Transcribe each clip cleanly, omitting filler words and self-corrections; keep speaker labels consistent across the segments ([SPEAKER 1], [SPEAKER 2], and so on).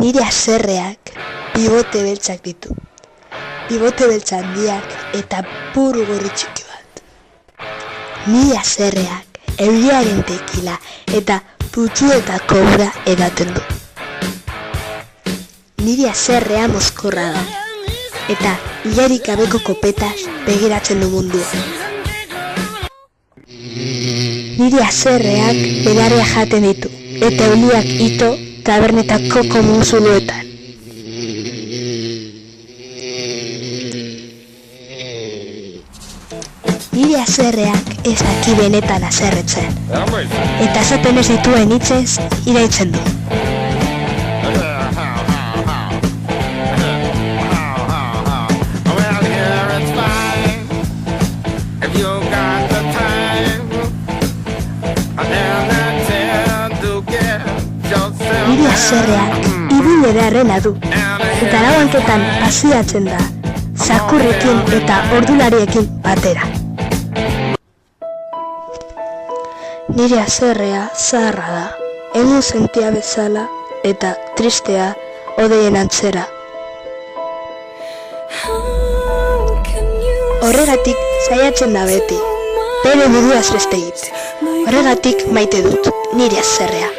[SPEAKER 1] Nire haserreak bibote beltzak ditu. Bibote beltza handiak eta buru gorri txiki bat. Nire haserreak euriaren tekila eta putzuetako ura edaten du. Nire haserrea mozkorra da eta ilarik gabeko kopetaz begiratzen du mundua. Nire haserreak belarria jaten ditu eta euliak ito tabernetako komunzuluetan. Nire haserreak ez daki benetan haserretzen, eta esaten ez dituen hitzez iraitzen du. Nire haserreak ibili beharrena du, eta lauanketan pasiatzen da, zakurrekin eta ordulariekin batera. Nire haserrea zaharra da, egun sentia bezala eta tristea odeien antzera. Horregatik saiatzen da beti, bere buruaz beste egiten. Horregatik maite dut nire haserrea.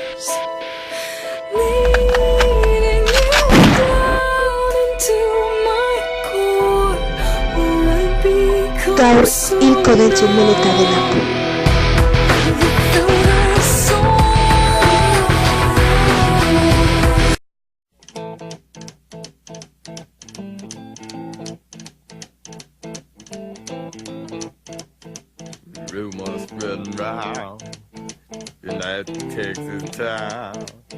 [SPEAKER 1] Gaur hilko dentzun meneta delako.
[SPEAKER 2] Rumors spreading round in that Texas town.